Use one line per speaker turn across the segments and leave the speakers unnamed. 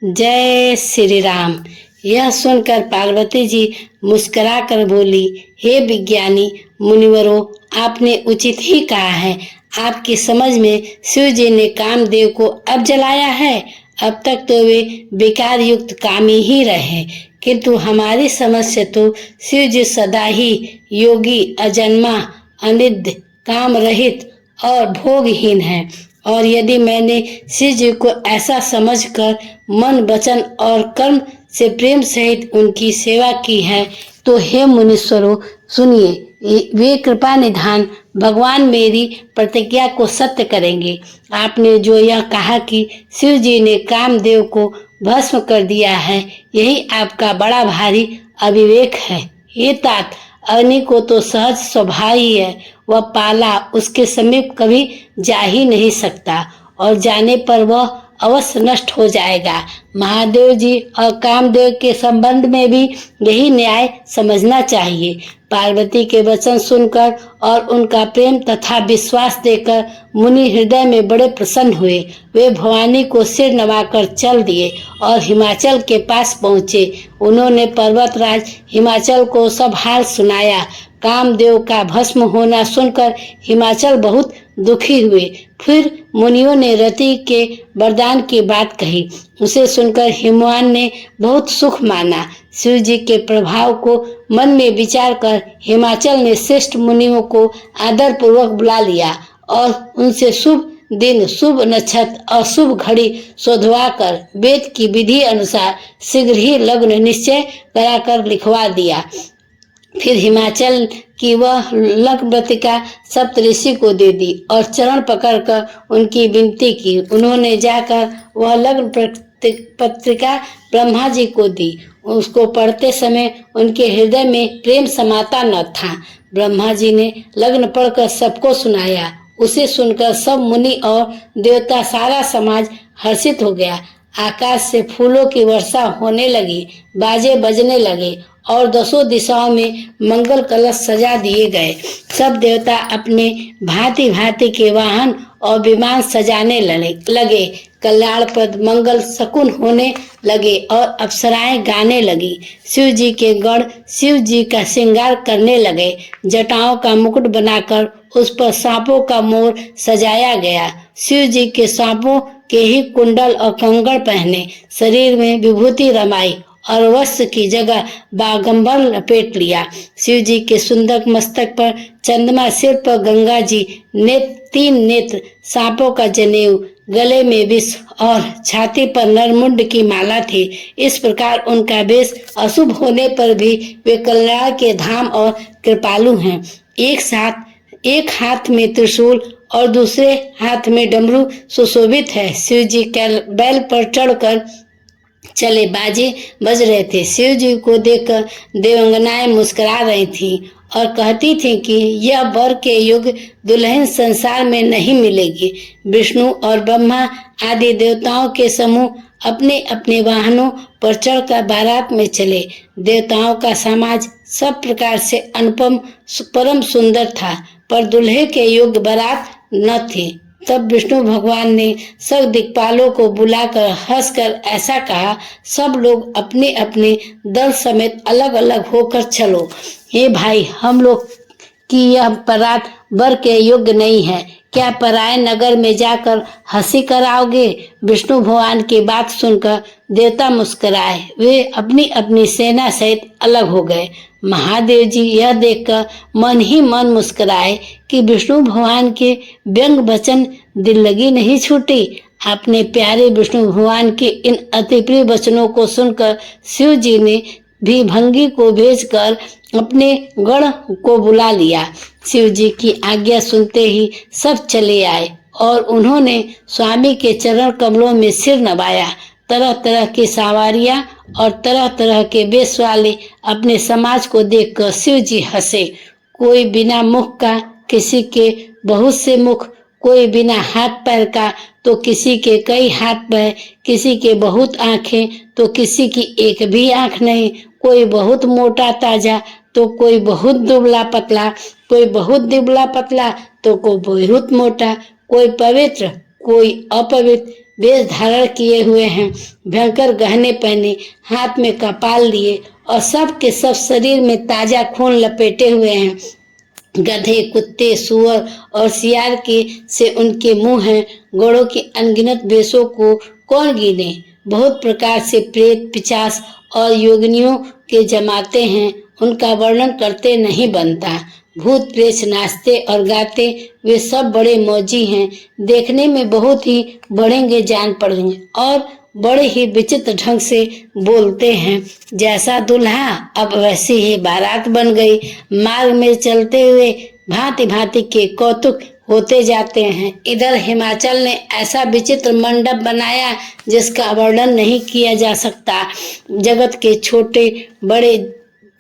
जय श्री राम। यह सुनकर पार्वती जी मुस्कुराकर बोली, हे विज्ञानी मुनिवरों, आपने उचित ही कहा है। आपकी समझ में शिव जी ने कामदेव को अब जलाया है। अब तक तो वे विकार युक्त कामी ही रहे, किंतु हमारी समझ से तो शिव जी सदा ही योगी, अजन्मा, अनिद्य, काम रहित और भोगहीन है। और यदि मैंने शिव जी को ऐसा समझकर मन, वचन और कर्म से प्रेम सहित उनकी सेवा की है, तो हे मुनीश्वरों सुनिए, वे कृपा निधान भगवान मेरी प्रतिज्ञा को सत्य करेंगे। आपने जो यह कहा कि शिव जी ने कामदेव को भस्म कर दिया है, यही आपका बड़ा भारी अविवेक है। ये तात, अग्नि को तो सहज स्वभाव ही है, वह पाला उसके समीप कभी जा ही नहीं सकता और जाने पर वह अवश्य नष्ट हो जाएगा। महादेव जी और कामदेव के संबंध में भी यही न्याय समझना चाहिए। पार्वती के वचन सुनकर और उनका प्रेम तथा विश्वास देकर मुनि हृदय में बड़े प्रसन्न हुए। वे भवानी को सिर नवाकर चल दिए और हिमाचल के पास पहुँचे। उन्होंने पर्वतराज हिमाचल को सब हाल सुनाया। कामदेव का भस्म होना सुनकर हिमाचल बहुत दुखी हुए। फिर मुनियों ने रति के वरदान की बात कही। उसे सुनकर हिमवान ने बहुत सुख माना। शिव जी के प्रभाव को मन में विचार कर हिमाचल ने श्रेष्ठ मुनियों को आदर पूर्वक बुला लिया और उनसे शुभ दिन, शुभ नक्षत्र और शुभ घड़ी शोधवा कर वेद की विधि अनुसार शीघ्र ही लग्न निश्चय कराकर लिखवा दिया। फिर हिमाचल की वह लग्नपत्रिका सप्तऋषि को दे दी और चरण पकड़कर उनकी विनती की। उन्होंने जाकर वह लग्न पत्रिका ब्रह्मा जी को दी। उसको पढ़ते समय उनके हृदय में प्रेम समाता न था। ब्रह्मा जी ने लग्न पढ़कर सबको सुनाया। उसे सुनकर सब मुनि और देवता, सारा समाज हर्षित हो गया। आकाश से फूलों की वर्षा होने लगी, बाजे बजने लगे और दसों दिशाओं में मंगल कलश सजा दिए गए। सब देवता अपने भांति भांति के वाहन और विमान सजाने लगे। कल्याणप्रद मंगल शकुन होने लगे और अप्सराएं गाने लगी। शिव जी के गण शिव जी का श्रृंगार करने लगे। जटाओं का मुकुट बनाकर उस पर सांपों का मोर सजाया गया। शिव जी के सांपों के ही कुंडल और कंगन पहने, शरीर में विभूति रमाई और वस्त्र की जगह बागंबर लपेट लिया। शिव जी के सुंदर मस्तक पर चंद्रमा, सिर पर गंगा जी, तीन नेत्र, सांपों का जनेऊ, गले में विष और छाती पर नरमुंड की माला थी। इस प्रकार उनका वेश अशुभ होने पर भी वे कल्याण के धाम और कृपालु हैं। एक हाथ में त्रिशूल और दूसरे हाथ में डमरू सुशोभित है। शिव जी बैल पर चढ़कर चले, बाजे बज रहे थे। शिव जी को देखकर देवंगनाएं मुस्कुरा रही थीं और कहती थीं कि यह वर के योग्य दुल्हन संसार में नहीं मिलेगी। विष्णु और ब्रह्मा आदि देवताओं के समूह अपने अपने वाहनों पर चढ़कर बारात में चले। देवताओं का समाज सब प्रकार से अनुपम परम सुंदर था, पर दूल्हे के योग्य बारात न थी। तब विष्णु भगवान ने सब दिक्पालों को बुलाकर हंसकर ऐसा कहा, सब लोग अपने अपने दल समेत अलग अलग होकर चलो। हे भाई, हम लोग की यह बारात वर के योग्य नहीं है। क्या पराये नगर में जाकर हंसी कराओगे? विष्णु भगवान की बात सुनकर देवता मुस्कुराए। वे अपनी अपनी सेना सहित अलग हो गए। महादेव जी यह देखकर मन ही मन मुस्कुराए कि विष्णु भगवान के व्यंग वचन दिल लगी नहीं छूटी। अपने प्यारे विष्णु भगवान के इन अति प्रिय वचनों को सुनकर शिव जी ने भी भंगी को भेजकर अपने गण को बुला लिया। शिव जी की आज्ञा सुनते ही सब चले आए और उन्होंने स्वामी के चरण कमलों में सिर नवाया। तरह तरह की सवारियां और तरह तरह के वेश वाले अपने समाज को देखकर शिव जी हंसे। कोई बिना मुख का, किसी के बहुत से मुख, कोई बिना हाथ पैर का तो किसी के कई हाथ पैर, किसी के बहुत आंखें तो किसी की एक भी आंख नहीं, कोई बहुत मोटा ताजा तो कोई बहुत दुबला पतला, कोई बहुत दुबला पतला तो कोई बहुत मोटा, कोई पवित्र कोई अपवित्र, वेश धारण किए हुए हैं, भयंकर गहने पहने, हाथ में कपाल लिए और सब के सब शरीर में ताजा खून लपेटे हुए हैं। गधे, कुत्ते, सुअर और सियार के से उनके मुंह हैं। घोड़ों की अनगिनत वेशों को कौन गिने। बहुत प्रकार से प्रेत, पिशाच और योगिनियों के जमाते हैं, उनका वर्णन करते नहीं बनता। भूत प्रेत नाचते और गाते, वे सब बड़े मौजी हैं। देखने में बहुत ही बढ़ेंगे, जान पड़ेंगे और बड़े ही विचित्र ढंग से बोलते हैं। जैसा दूल्हा अब वैसी ही बारात बन गई। मार्ग में चलते हुए भांति भांति के कौतुक होते जाते हैं। इधर हिमाचल ने ऐसा विचित्र मंडप बनाया जिसका वर्णन नहीं किया जा सकता। जगत के छोटे बड़े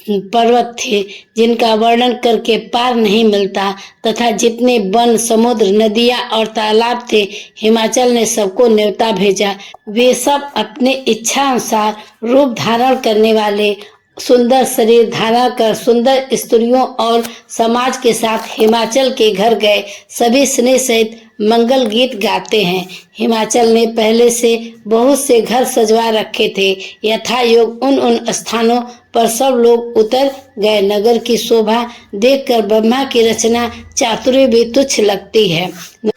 पर्वत थे जिनका वर्णन करके पार नहीं मिलता, तथा जितने वन, समुद्र, नदियां और तालाब थे, हिमाचल ने सबको न्योता भेजा। वे सब अपने इच्छा अनुसार रूप धारण करने वाले, सुंदर शरीर धारण कर सुंदर स्त्रियों और समाज के साथ हिमाचल के घर गए। सभी स्नेह सहित मंगल गीत गाते हैं। हिमाचल ने पहले से बहुत से घर सजवा रखे थे। यथा योग उन उन स्थानों पर सब लोग उतर गए। नगर की शोभा देखकर ब्रह्मा की रचना चातुर्य भी तुच्छ लगती है।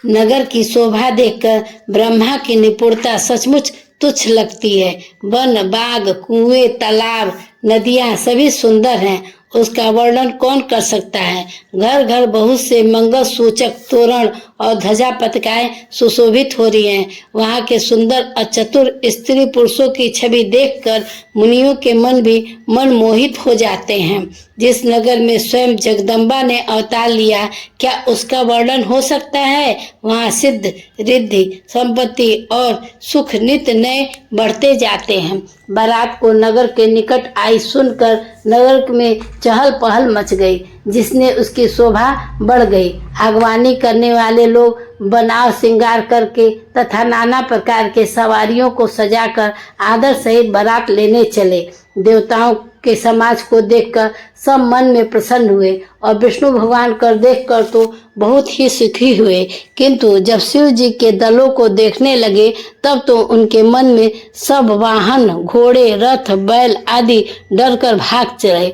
नगर की शोभा देखकर ब्रह्मा की निपुणता सचमुच तुच्छ लगती है। वन, बाग, कुएं, तालाब, नदियां सभी सुंदर हैं, उसका वर्णन कौन कर सकता है। घर घर बहुत से मंगल सूचक तोरण और ध्वजा पताकाएं सुशोभित हो रही हैं। वहाँ के सुंदर और चतुर स्त्री पुरुषों की छवि देखकर मुनियों के मन भी मनमोहित हो जाते हैं। जिस नगर में स्वयं जगदम्बा ने अवतार लिया, क्या उसका वर्णन हो सकता है। वहाँ सिद्ध, रिद्धि, संपत्ति और सुख नित्य नए बढ़ते जाते हैं। बारात को नगर के निकट आई सुनकर नगर में चहल पहल मच गई, जिसने उसकी शोभा बढ़ गई। आगवानी करने वाले लोग बनाव श्रृंगार करके तथा नाना प्रकार के सवारियों को सजाकर आदर सहित बारात लेने चले। देवताओं के समाज को देखकर सब मन में प्रसन्न हुए और विष्णु भगवान कर देखकर तो बहुत ही सुखी हुए, किंतु जब शिव जी के दलों को देखने लगे तब तो उनके मन में सब वाहन, घोड़े, रथ, बैल आदि डर कर भाग चले।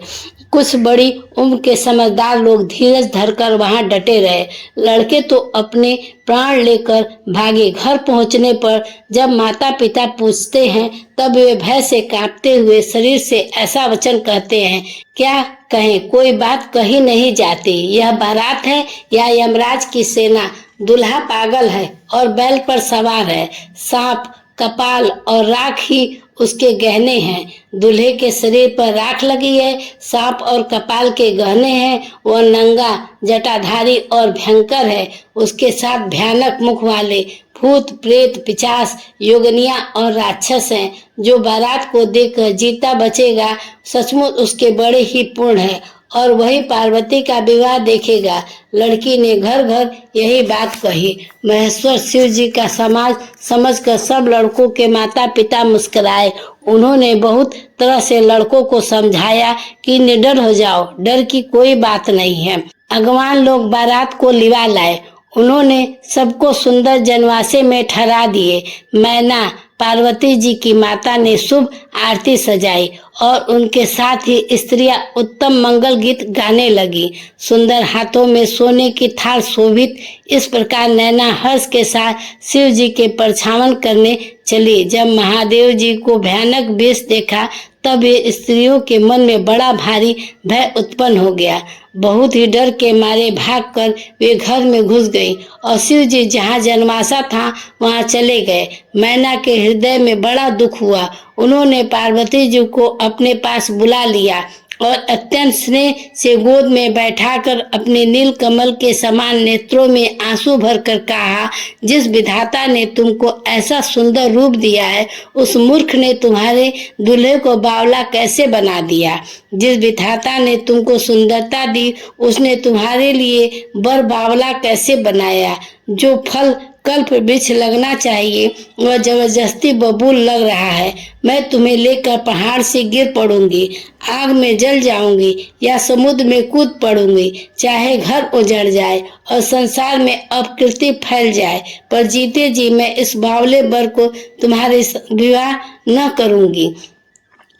कुछ बड़ी उम्र के समझदार लोग धीरज धरकर वहां डटे रहे। लड़के तो अपने प्राण लेकर भागे। घर पहुंचने पर जब माता पिता पूछते हैं तब वे भय से कांपते हुए शरीर से ऐसा वचन कहते हैं, क्या कहें, कोई बात कही नहीं जाती। यह बारात है या यमराज की सेना। दूल्हा पागल है और बैल पर सवार है। सांप, कपाल और राख ही उसके गहने हैं। दूल्हे के शरीर पर राख लगी है, सांप और कपाल के गहने हैं। वह नंगा, जटाधारी और भयंकर है। उसके साथ भयानक मुख वाले भूत, प्रेत, पिशाच, योगिनियां और राक्षस हैं। जो बारात को देखकर जीता बचेगा, सचमुच उसके बड़े ही पूर्ण है और वही पार्वती का विवाह देखेगा। लड़की ने घर घर यही बात कही। महेश्वर शिव जी का समाज समझकर सब लड़कों के माता पिता मुस्कुराए। उन्होंने बहुत तरह से लड़कों को समझाया कि निडर हो जाओ, डर की कोई बात नहीं है। अगवान लोग बारात को लिवा लाए। उन्होंने सबको सुंदर जनवासे में ठहरा दिए। मैना पार्वती जी की माता ने शुभ आरती सजाई और उनके साथ ही स्त्रियां उत्तम मंगल गीत गाने लगी। सुंदर हाथों में सोने की थाल शोभित। इस प्रकार नैना हर्ष के साथ शिव जी के परछावन करने चली। जब महादेव जी को भयानक वेश देखा तब ये स्त्रियों के मन में बड़ा भारी भय उत्पन्न हो गया। बहुत ही डर के मारे भागकर वे घर में घुस गई और शिव जी जहाँ जनवासा था वहाँ चले गए। मैना के हृदय में बड़ा दुख हुआ। उन्होंने पार्वती जी को अपने पास बुला लिया और अत्यंत स्नेह से गोद में बैठाकर अपने नील कमल के समान नेत्रों में आंसू भरकर कहा, जिस विधाता ने तुमको ऐसा सुंदर रूप दिया है, उस मूर्ख ने तुम्हारे दूल्हे को बावला कैसे बना दिया। जिस विधाता ने तुमको सुंदरता दी, उसने तुम्हारे लिए बर बावला कैसे बनाया। जो फल कल्प वृक्ष लगना चाहिए, वह जबरदस्ती बबूल लग रहा है। मैं तुम्हें लेकर पहाड़ से गिर पड़ूंगी, आग में जल जाऊंगी या समुद्र में कूद पड़ूंगी, चाहे घर उजड़ जाए और संसार में अपकीर्ति फैल जाए, पर जीते जी मैं इस बावले वर को तुम्हारे विवाह न करूंगी।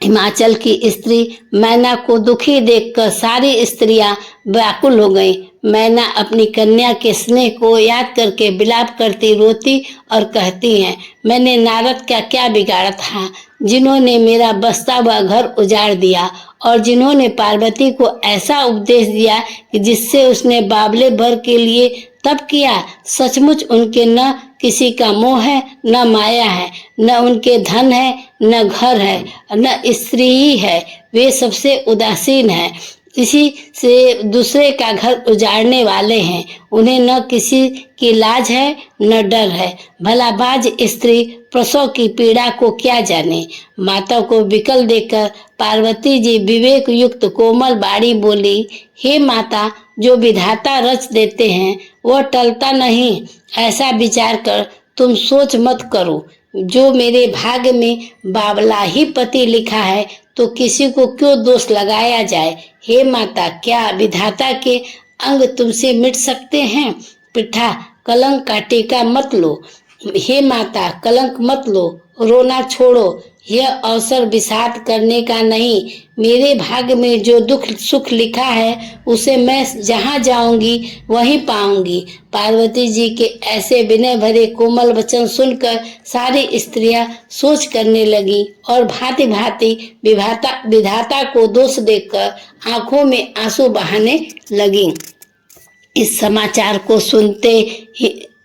हिमाचल की स्त्री मैना को दुखी देखकर सारी स्त्रियां व्याकुल हो गईं। मैना अपनी कन्या के स्नेह को याद करके विलाप करती रोती और कहती हैं, मैंने नारद का क्या बिगाड़ा था, जिन्होंने मेरा बसता हुआ घर उजाड़ दिया और जिन्होंने पार्वती को ऐसा उपदेश दिया कि जिससे उसने बावले भर के लिए तब किया। सचमुच उनके न किसी का मोह है, न माया है, न उनके धन है, न घर है, न स्त्री ही है। वे सबसे उदासीन है, इसी से दूसरे का घर उजाड़ने वाले हैं। उन्हें न किसी की लाज है, न डर है। भलाबाज स्त्री प्रसव की पीड़ा को क्या जाने। माता को विकल देखकर पार्वती जी विवेक युक्त कोमल बाड़ी बोली, हे माता, जो विधाता रच देते हैं वह टलता नहीं। ऐसा विचार कर तुम सोच मत करो। जो मेरे भाग्य में बावला ही पति लिखा है तो किसी को क्यों दोष लगाया जाए। हे माता, क्या विधाता के अंग तुमसे मिट सकते हैं। पिठा, कलंक का टीका मत लो। हे माता, कलंक मत लो, रोना छोड़ो। यह अवसर विषाद करने का नहीं। मेरे भाग्य में जो दुख सुख लिखा है उसे मैं जहाँ जाऊंगी वहीं पाऊंगी। पार्वती जी के ऐसे विनय भरे कोमल वचन सुनकर सारी स्त्रियां सोच करने लगी और भांति भांति विधाता को दोष देखकर आंखों में आंसू बहाने लगी। इस समाचार को सुनते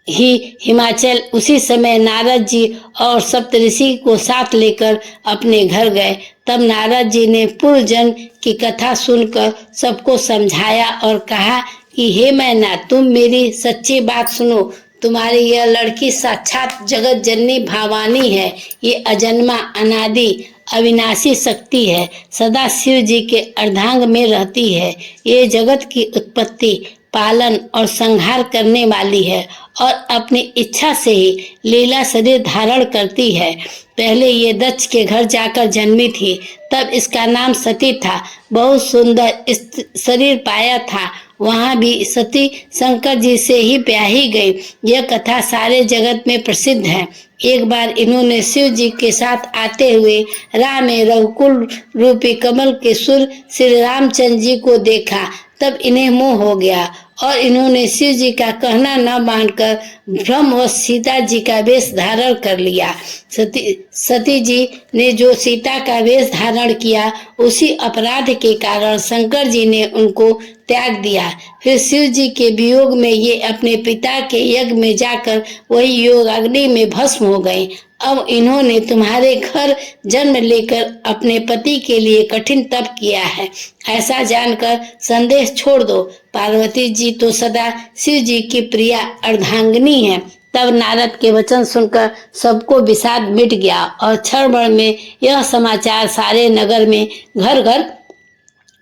ही हिमाचल उसी समय नारद जी और सप्तऋषि को साथ लेकर अपने घर गए। तब नारद जी ने पूर्व जन्म की कथा सुनकर सबको समझाया और कहा कि हे मैना, तुम मेरी सच्ची बात सुनो। तुम्हारी यह लड़की साक्षात जगत जननी भवानी है। ये अजन्मा अनादि अविनाशी शक्ति है, सदा शिव जी के अर्धांग में रहती है। ये जगत की उत्पत्ति, पालन और संहार करने वाली है और अपनी इच्छा से ही लीला शरीर धारण करती है। पहले ये दक्ष के घर जाकर जन्मी थी, तब इसका नाम सती था। बहुत सुंदर शरीर पाया था। वहाँ भी सती शंकर जी से ही ब्याही गई। यह कथा सारे जगत में प्रसिद्ध है। एक बार इन्होंने शिव जी के साथ आते हुए राह में रघुकुल रूपी कमल के सुर श्री रामचंद्र जी को देखा। तब इन्हें मोह हो गया और इन्होंने शिव जी का कहना न मानकर भ्रम व सीता जी का वेश धारण कर लिया। सती जी ने जो सीता का वेश धारण किया, उसी अपराध के कारण शंकर जी ने उनको त्याग दिया। फिर शिव जी के वियोग में ये अपने पिता के यज्ञ में जाकर वही योग अग्नि में भस्म हो गए। अब इन्होंने तुम्हारे घर जन्म लेकर अपने पति के लिए कठिन तप किया है, ऐसा जानकर संदेह छोड़ दो। पार्वती जी तो सदा शिव जी की प्रिया अर्धांगिनी है। तब नारद के वचन सुनकर सबको विषाद मिट गया और क्षण भर में यह समाचार सारे नगर में घर घर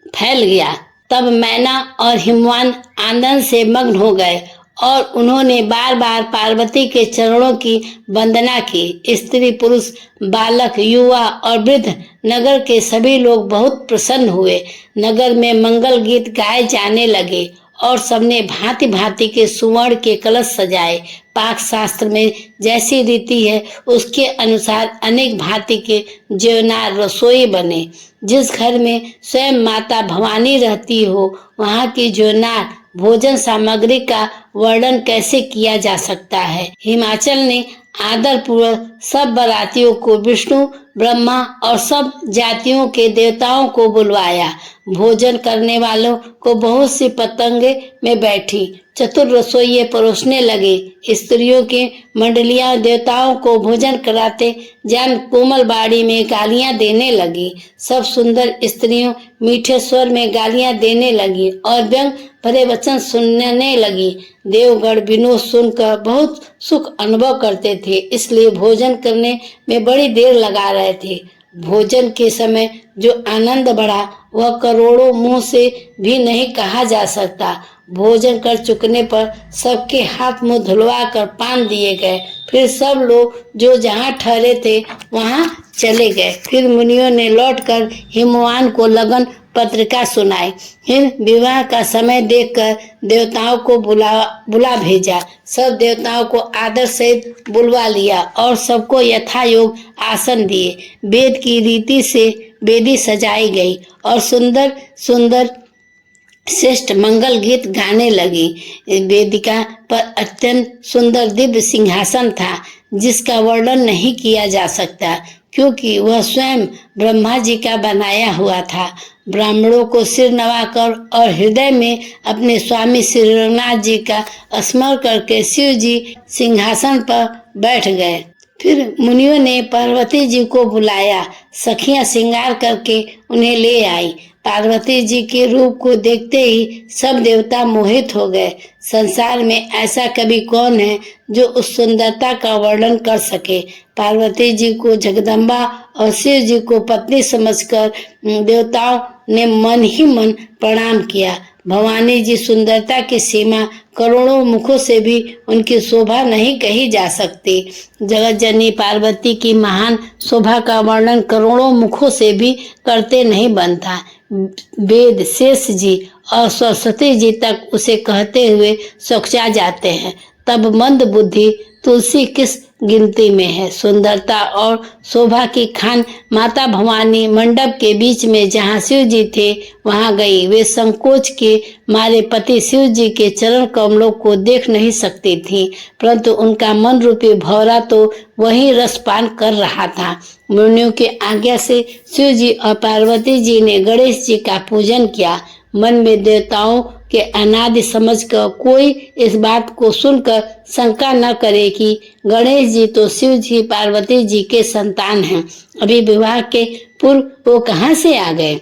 फैल गया। तब मैना और हिमवान आनंद से मग्न हो गए और उन्होंने बार बार पार्वती के चरणों की वंदना की। स्त्री पुरुष बालक युवा और वृद्ध नगर के सभी लोग बहुत प्रसन्न हुए। नगर में मंगल गीत गाए जाने लगे और सबने भांति भांति के सुवर्ण के कलश सजाए। पाक शास्त्र में जैसी रीति है उसके अनुसार अनेक भांति के जेवनार रसोई बने। जिस घर में स्वयं माता भवानी रहती हो वहाँ की जेवनार भोजन सामग्री का वर्णन कैसे किया जा सकता है। हिमाचल ने आदर पूर्वक सब बारातियों को विष्णु ब्रह्मा और सब जातियों के देवताओं को बुलवाया। भोजन करने वालों को बहुत सी पतंगे में बैठी चतुर रसोइये परोसने लगे। स्त्रियों की मंडलियां देवताओं को भोजन कराते जान कोमल बाड़ी में गालियां देने लगी। सब सुंदर स्त्रियों मीठे स्वर में गालियां देने लगी और व्यंग भरे वचन सुनने लगी। देवगण विनोद सुनकर बहुत सुख अनुभव करते थे, इसलिए भोजन करने में बड़ी देर लगा रहे थे। भोजन के समय जो आनंद बढ़ा वह करोड़ों मुंह से भी नहीं कहा जा सकता। भोजन कर चुकने पर सबके हाथ मुंह धुलवा कर पान दिए गए। फिर सब लोग जो जहाँ ठहरे थे वहाँ चले गए। फिर मुनियों ने लौटकर हिमवान को लगन पत्रिका सुनाई। फिर विवाह का समय देखकर देवताओं को बुला भेजा। सब देवताओं को आदर सहित बुलवा लिया और सबको यथायोग आसन दिए। वेद की रीति से वेदी सजाई गई और सुंदर सुंदर श्रेष्ठ मंगल गीत गाने लगी। वेदिका पर अत्यंत सुंदर दिव्य सिंहासन था जिसका वर्णन नहीं किया जा सकता, क्योंकि वह स्वयं ब्रह्मा जी का बनाया हुआ था। ब्राह्मणों को सिर नवाकर और हृदय में अपने स्वामी श्री रघुनाथ जी का स्मरण करके शिव जी सिंहासन पर बैठ गए। फिर मुनियों ने पार्वती जी को बुलाया। सखियां श्रृंगार करके उन्हें ले आई। पार्वती जी के रूप को देखते ही सब देवता मोहित हो गए। संसार में ऐसा कवि कौन है जो उस सुंदरता का वर्णन कर सके। पार्वती जी को जगदम्बा और शिव जी को पत्नी समझकर देवताओं ने मन ही मन प्रणाम किया। भवानी जी सुंदरता की सीमा करोड़ों मुखों से भी उनकी शोभा नहीं कही जा सकती। जगत जननी पार्वती की महान शोभा का वर्णन करोड़ों मुखों से भी करते नहीं बनता। वेद शेष जी और सरस्वती जी तक उसे कहते हुए सौख्या जाते हैं, तब मंद बुद्धि तुलसी किस गिनती में है। सुंदरता और शोभा की खान माता भवानी मंडप के बीच में जहाँ शिव जी थे वहां गई। वे संकोच के मारे पति शिव जी के चरण कमलों को देख नहीं सकती थी, परंतु उनका मन रूपी भौरा तो वही रसपान कर रहा था। मुनियों के आज्ञा से शिव जी और पार्वती जी ने गणेश जी का पूजन किया। मन में देवताओं के अनादि समझकर कोई इस बात को सुनकर शंका न करे कि गणेश जी तो शिव जी पार्वती जी के संतान हैं। अभी विवाह के पूर्व वो कहाँ से आ गए।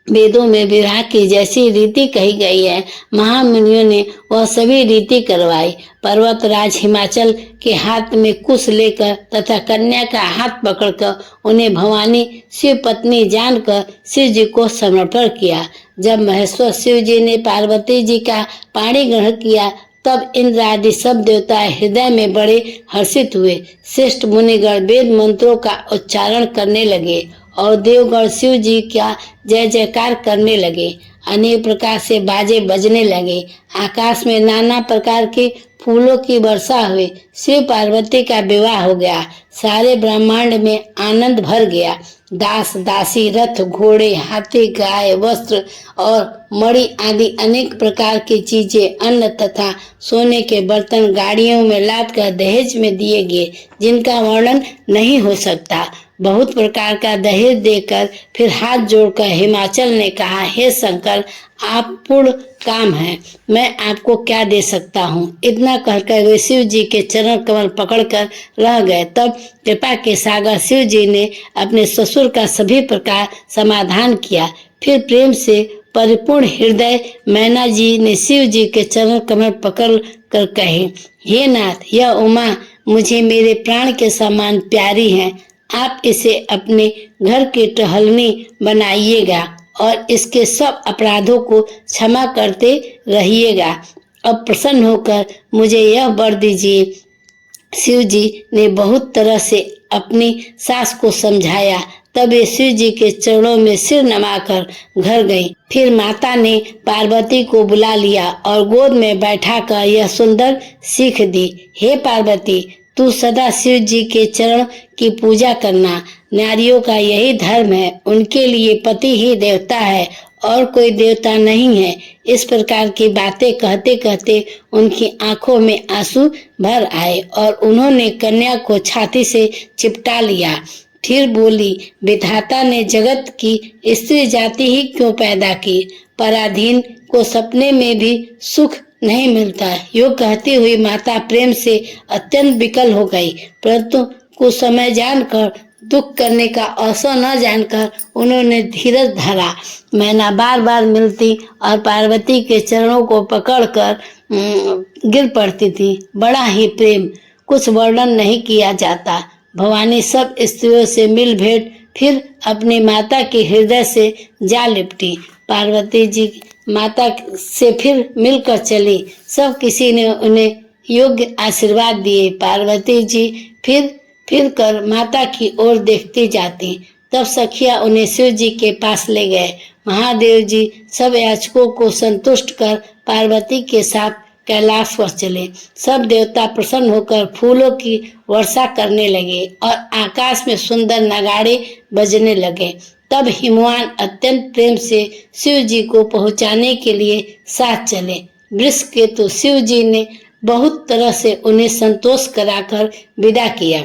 वेदों में विवाह की जैसी रीति कही गई है, महामुनियों ने वह सभी रीति करवाई। पर्वतराज हिमाचल के हाथ में कुश लेकर तथा कन्या का हाथ पकड़कर उन्हें भवानी शिव पत्नी जानकर शिव जी को समर्पण किया। जब महेश्वर शिव जी ने पार्वती जी का पाणी ग्रहण किया तब इंद्र आदि सब देवता हृदय में बड़े हर्षित हुए। श्रेष्ठ मुनिगण वेद मंत्रों का उच्चारण करने लगे और देवगण शिव जी का जय जयकार करने लगे। अनेक प्रकार से बाजे बजने लगे। आकाश में नाना प्रकार के फूलों की वर्षा हुई। शिव पार्वती का विवाह हो गया। सारे ब्रह्मांड में आनंद भर गया। दास दासी रथ घोड़े हाथी गाय वस्त्र और मणि आदि अनेक प्रकार की चीजें अन्न तथा सोने के बर्तन गाड़ियों में लाद कर दहेज में दिए गए, जिनका वर्णन नहीं हो सकता। बहुत प्रकार का दहेज देकर फिर हाथ जोड़कर हिमाचल ने कहा, हे शंकर, आप पूर्ण काम है, मैं आपको क्या दे सकता हूँ। इतना कहकर वे शिव जी के चरण कमल पकड़कर रह गए। तब कृपा के सागर शिव जी ने अपने ससुर का सभी प्रकार समाधान किया। फिर प्रेम से परिपूर्ण हृदय मैना जी ने शिव जी के चरण कमल पकड़ कर कहे, हे नाथ, यह उमा मुझे मेरे प्राण के समान प्यारी है। आप इसे अपने घर की टहलनी बनाइएगा और इसके सब अपराधों को क्षमा करते रहिएगा। अब प्रसन्न होकर मुझे यह वर दीजिए। शिव जी ने बहुत तरह से अपनी सास को समझाया। तब वे शिव जी के चरणों में सिर नवाकर घर गई। फिर माता ने पार्वती को बुला लिया और गोद में बैठाकर यह सुंदर सीख दी, हे पार्वती, तू सदा शिव जी के चरण की पूजा करना। नारियों का यही धर्म है, उनके लिए पति ही देवता है और कोई देवता नहीं है। इस प्रकार की बातें कहते कहते उनकी आंखों में आंसू भर आए और उन्होंने कन्या को छाती से चिपटा लिया। फिर बोली, विधाता ने जगत की स्त्री जाति ही क्यों पैदा की। पराधीन को सपने में भी सुख नहीं मिलता। यो कहती हुई माता प्रेम से अत्यंत विकल हो गई, परंतु कुछ समय जानकर दुख करने का अवसर न जानकर उन्होंने धीरज धरा। मैना बार बार मिलती और पार्वती के चरणों को पकड़कर गिर पड़ती थी। बड़ा ही प्रेम, कुछ वर्णन नहीं किया जाता। भवानी सब स्त्रियों से मिल भेंट फिर अपनी माता के हृदय से जा लिपटी। पार्वती जी माता से फिर मिलकर चली। सब किसी ने उन्हें योग्य आशीर्वाद दिए। पार्वती जी फिर कर माता की ओर देखती जाती। तब सखिया उन्हें शिव जी के पास ले गए। महादेव जी सब याचकों को संतुष्ट कर पार्वती के साथ कैलाश पर चले। सब देवता प्रसन्न होकर फूलों की वर्षा करने लगे और आकाश में सुंदर नगाड़े बजने लगे। तब हिमवान अत्यंत प्रेम से शिव जी को पहुंचाने के लिए साथ चले। वृषकेतु शिव जी ने बहुत तरह से उन्हें संतोष कराकर विदा किया।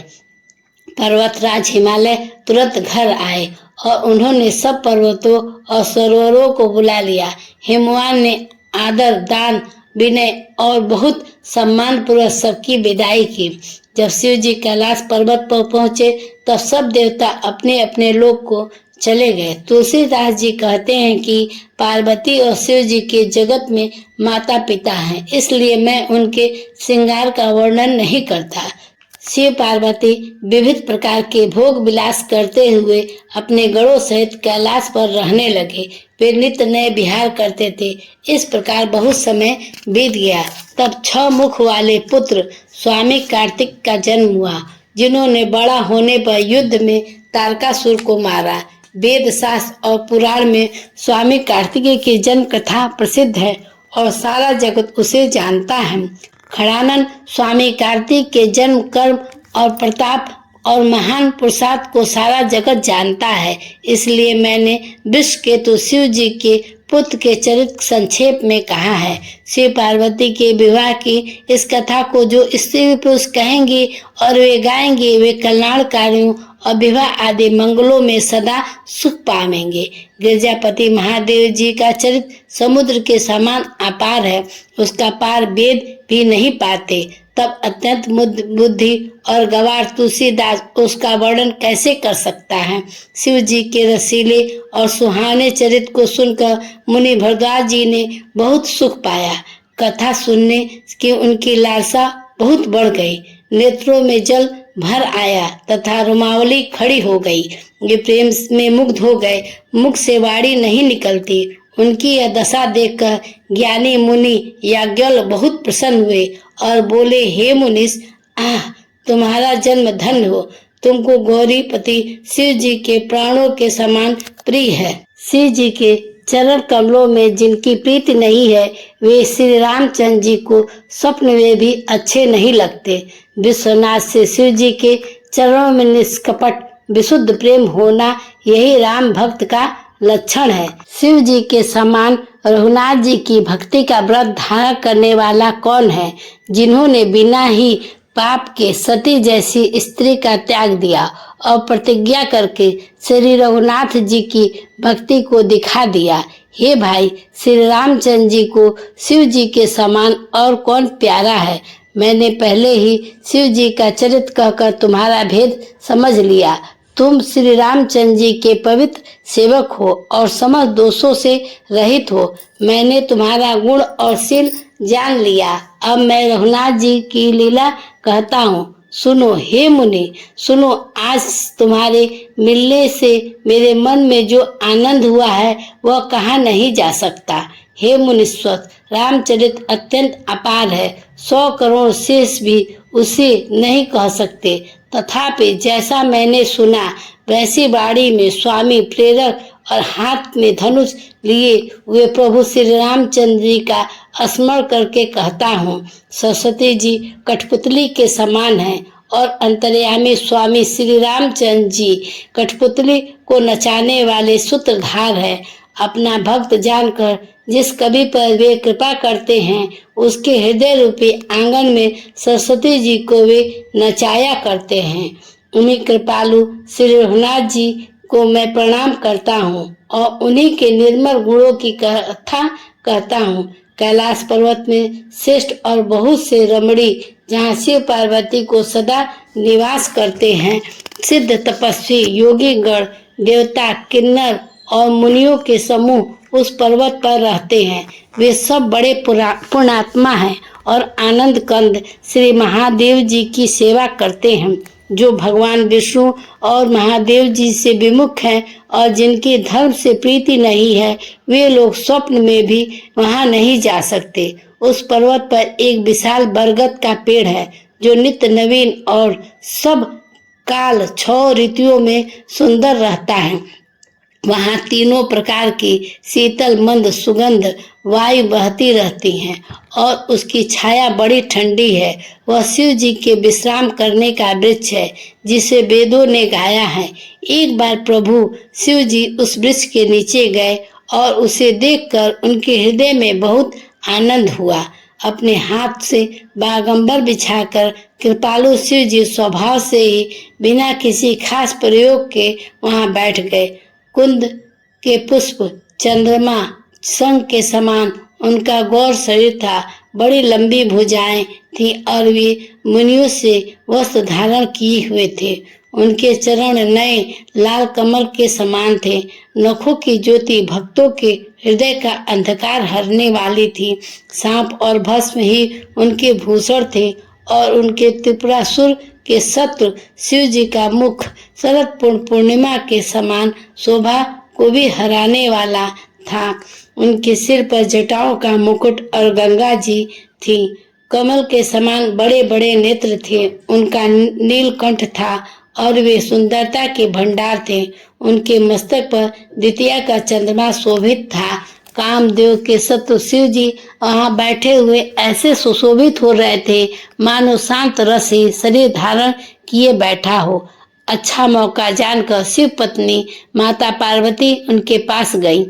पर्वतराज हिमालय तुरंत घर आए और उन्होंने सब पर्वतों और सरोवरों को बुला लिया। हिमवान ने आदर, दान, विनय और बहुत सम्मान पूर्वक सबकी विदाई की। जब शिव जी कैलाश पर्वत पर पहुंचे तब सब देवता अपने अपने लोक को चले गए। तुलसीदास जी कहते हैं कि पार्वती और शिव जी के जगत में माता पिता हैं, इसलिए मैं उनके श्रृंगार का वर्णन नहीं करता। शिव पार्वती विविध प्रकार के भोग विलास करते हुए अपने गणों सहित कैलाश पर रहने लगे। वे नित्य नए विहार करते थे। इस प्रकार बहुत समय बीत गया। तब 6 मुख वाले पुत्र स्वामी कार्तिक का जन्म हुआ, जिन्होंने बड़ा होने पर युद्ध में तारकासुर को मारा। वेद शास्त्र और पुराण में स्वामी कार्तिकेय की जन्म कथा प्रसिद्ध है और सारा जगत उसे जानता है। खड़ानंद स्वामी कार्तिक के जन्म, कर्म और प्रताप और महान पुरुषार्थ को सारा जगत जानता है, इसलिए मैंने वृषकेतु शिव जी के पुत्र के चरित्र संक्षेप में कहा है। शिव पार्वती के विवाह की इस कथा को जो स्त्री पुरुष कहेंगे और वे गाएंगे, वे कल्याणकारियों और विवाह आदि मंगलों में सदा सुख पावेंगे। गिरजापति महादेव जी का चरित्र समुद्र के समान अपार है, उसका पार वेद भी नहीं पाते। तब अत्यंत बुद्धि और गवार तुलसीदास उसका वर्णन कैसे कर सकता है। शिव जी के रसीले और सुहाने चरित्र को सुनकर मुनि भरद्वाज जी ने बहुत सुख पाया। कथा सुनने की उनकी लालसा बहुत बढ़ गई। नेत्रों में जल भर आया तथा रोमावली खड़ी हो गई। ये प्रेम में मुग्ध हो गए। मुख से वाणी नहीं निकलती। उनकी यह दशा देखकर ज्ञानी मुनि याज्ञवल्क्य बहुत प्रसन्न हुए और बोले, हे मुनीश, तुम्हारा जन्म धन्य हो। तुमको गौरीपति शिव जी के प्राणों के समान प्रिय है। शिव जी के चरण कमलों में जिनकी प्रीति नहीं है, वे श्री रामचंद्र जी को स्वप्न में भी अच्छे नहीं लगते। विश्वनाथ से शिव जी के चरणों में निष्कपट विशुद्ध प्रेम होना, यही राम भक्त का लक्षण है। शिव जी के समान रघुनाथ जी की भक्ति का व्रत धारण करने वाला कौन है, जिन्होंने बिना ही पाप के सती जैसी स्त्री का त्याग दिया और प्रतिज्ञा करके श्री रघुनाथ जी की भक्ति को दिखा दिया। हे भाई, श्री रामचंद्र जी को शिव जी के समान और कौन प्यारा है। मैंने पहले ही शिव जी का चरित्र कहकर तुम्हारा भेद समझ लिया। तुम श्री रामचंद्र जी के पवित्र सेवक हो और समस्त दोषों से रहित हो। मैंने तुम्हारा गुण और शील जान लिया। अब मैं रघुनाथ जी की लीला कहता हूँ, सुनो हे मुनि, सुनो। आज तुम्हारे मिलने से मेरे मन में जो आनंद हुआ है वह कहा नहीं जा सकता। हे मुनीश्वर, रामचरित अत्यंत अपार है। 100 करोड़ शेष भी उसे नहीं कह सकते। तथापि जैसा मैंने सुना वैसी वाणी में स्वामी प्रेरक और हाथ में धनुष लिए हुए प्रभु श्री रामचंद्र जी का स्मरण करके कहता हूँ। सरस्वती जी कठपुतली के समान है और अंतर्यामी स्वामी श्री रामचंद्र जी कठपुतली को नचाने वाले सूत्रधार है। अपना भक्त जानकर जिस कवि पर वे कृपा करते हैं, उसके हृदय रूपी आंगन में सरस्वती जी को वे नचाया करते हैं। उन्हीं कृपालु श्री रघुनाथ जी को मैं प्रणाम करता हूँ और उन्हीं के निर्मल गुणों की कथा कहता हूँ। कैलाश पर्वत में श्रेष्ठ और बहुत से रमणी, जहाँ शिव पार्वती को सदा निवास करते हैं, सिद्ध तपस्वी योगी गण, देवता, किन्नर और मुनियों के समूह उस पर्वत पर रहते हैं। वे सब बड़े पुण्यात्मा हैं और आनंद कंद श्री महादेव जी की सेवा करते हैं। जो भगवान विष्णु और महादेव जी से विमुख हैं और जिनकी धर्म से प्रीति नहीं है, वे लोग स्वप्न में भी वहां नहीं जा सकते। उस पर्वत पर एक विशाल बरगद का पेड़ है जो नित्य नवीन और सब काल 6 ऋतुओं में सुंदर रहता है। वहां तीनों प्रकार की शीतल मंद सुगंध वायु बहती रहती हैं और उसकी छाया बड़ी ठंडी है। वह शिव जी के विश्राम करने का वृक्ष है जिसे वेदों ने गाया है। एक बार प्रभु शिव जी उस वृक्ष के नीचे गए और उसे देखकर उनके हृदय में बहुत आनंद हुआ। अपने हाथ से बागंबर बिछाकर कृपालु शिव जी स्वभाव से ही बिना किसी खास प्रयोग के वहां बैठ गए। कुंद के पुष्प चंद्रमा शंख के समान उनका गौर शरीर था। बड़ी लंबी भुजाएं थीं और वे मुनियों से वस्त्र धारण किए हुए थे। उनके चरण नए लाल कमल के समान थे। नखों की ज्योति भक्तों के हृदय का अंधकार हरने वाली थी। सांप और भस्म ही उनके भूषण थे और उनके त्रिपुरासुर के शत्रु शिव जी का मुख शरद पूर्णिमा के समान शोभा को भी हराने वाला था। उनके सिर पर जटाओं का मुकुट और गंगा जी थी। कमल के समान बड़े बड़े नेत्र थे। उनका नीलकंठ था और वे सुंदरता के भंडार थे। उनके मस्तक पर द्वितीया का चंद्रमा शोभित था। कामदेव के शत्रु शिव जी वहां बैठे हुए ऐसे सुशोभित हो रहे थे मानो शांत रस ही शरीर धारण किए बैठा हो। अच्छा मौका जानकर शिव पत्नी माता पार्वती उनके पास गई।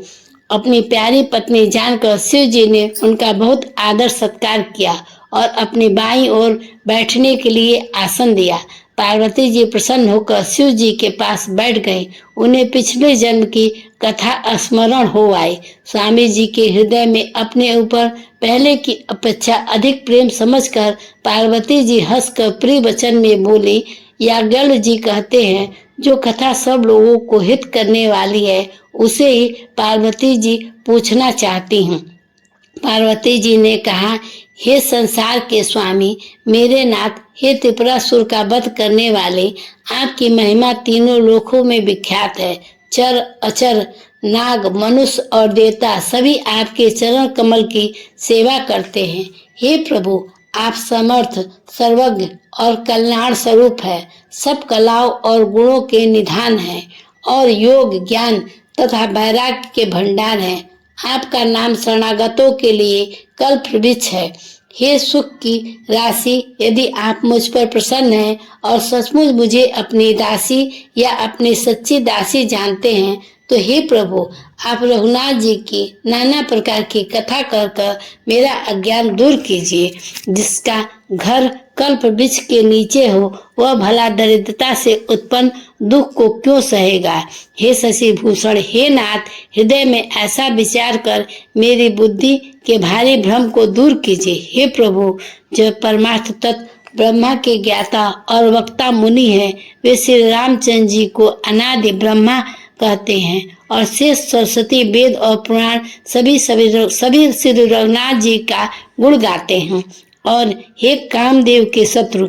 अपनी प्यारी पत्नी जानकर शिव जी ने उनका बहुत आदर सत्कार किया और अपनी बाईं ओर बैठने के लिए आसन दिया। पार्वती जी प्रसन्न होकर शिव जी के पास बैठ गए। उन्हें पिछले जन्म की कथा स्मरण हो आई। स्वामी जी के हृदय में अपने ऊपर पहले की अपेक्षा अधिक प्रेम समझकर पार्वती जी हंसकर प्रिय वचन में बोली, याज्ञवल्क्य जी कहते हैं जो कथा सब लोगों को हित करने वाली है उसे ही पार्वती जी पूछना चाहती हूँ। पार्वती जी ने कहा, हे संसार के स्वामी, मेरे नाथ, हे त्रिपुरासुर का वध करने वाले, आपकी महिमा तीनों लोकों में विख्यात है। चर अचर नाग मनुष्य और देवता सभी आपके चरण कमल की सेवा करते हैं। हे प्रभु, आप समर्थ सर्वज्ञ और कल्याण स्वरूप है। सब कलाओं और गुणों के निधान है और योग ज्ञान तथा वैराग्य के भंडार है। आपका नाम शरणागतों के लिए कल्प वृक्ष है। हे सुख की राशि, यदि आप मुझ पर प्रसन्न हैं और सचमुच मुझे अपनी दासी या अपनी सच्ची दासी जानते हैं तो हे प्रभु, आप रघुनाथ जी की नाना प्रकार की कथा कर मेरा अज्ञान दूर कीजिए। जिसका घर कल्प वृक्ष के नीचे हो वह भला दरिद्रता से उत्पन्न दुख को क्यों सहेगा। हे शशि भूषण, हे नाथ, हृदय में ऐसा विचार कर मेरी बुद्धि के भारी भ्रम को दूर कीजिए। हे प्रभु, जो परमार्थ तत्व ब्रह्मा के ज्ञाता और वक्ता मुनि है, वे श्री रामचंद्र जी को अनादि ब्रह्मा कहते हैं और शेष सरस्वती वेद और पुराण सभी श्री रघुनाथ जी का गुण गाते हैं। और हे कामदेव के शत्रु,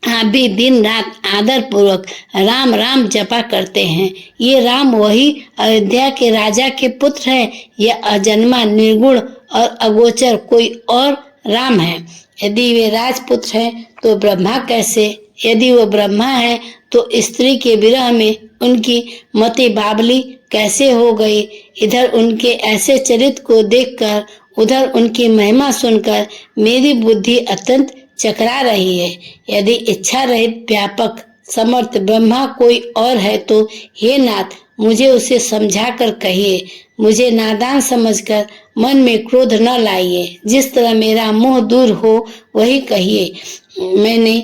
आप भी दिन रात आदर पूर्वक राम राम जपा करते हैं। ये राम वही अयोध्या के राजा के पुत्र है या अजन्मा निर्गुण और अगोचर कोई और राम है। यदि वे राजपुत्र हैं तो ब्रह्मा कैसे? यदि वो ब्रह्मा है तो स्त्री के विरह में उनकी मति बावली कैसे हो गई? इधर उनके ऐसे चरित्र को देखकर उधर उनकी महिमा सुनकर मेरी बुद्धि अत्यंत चकरा रही है। यदि इच्छा रहित व्यापक समर्थ ब्रह्मा कोई और है तो हे नाथ, मुझे उसे समझा कर कहिए। मुझे नादान समझकर मन में क्रोध न लाइए। जिस तरह मेरा मोह दूर हो वही कहिए। मैंने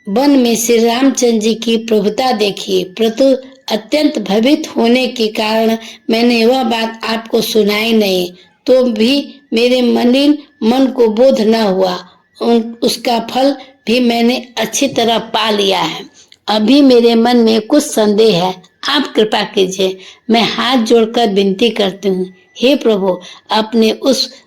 वन में श्री रामचंद्र जी की प्रभुता देखी, परंतु अत्यंत भयभीत होने के कारण मैंने वह बात आपको सुनाई नहीं, तो भी मेरे मलिन मन को बोध न हुआ। उसका फल भी मैंने अच्छी तरह पा लिया है। अभी मेरे मन में कुछ संदेह है, आप कृपा कीजिए। मैं हाथ जोड़कर विनती करती हूँ, हे प्रभु, आपने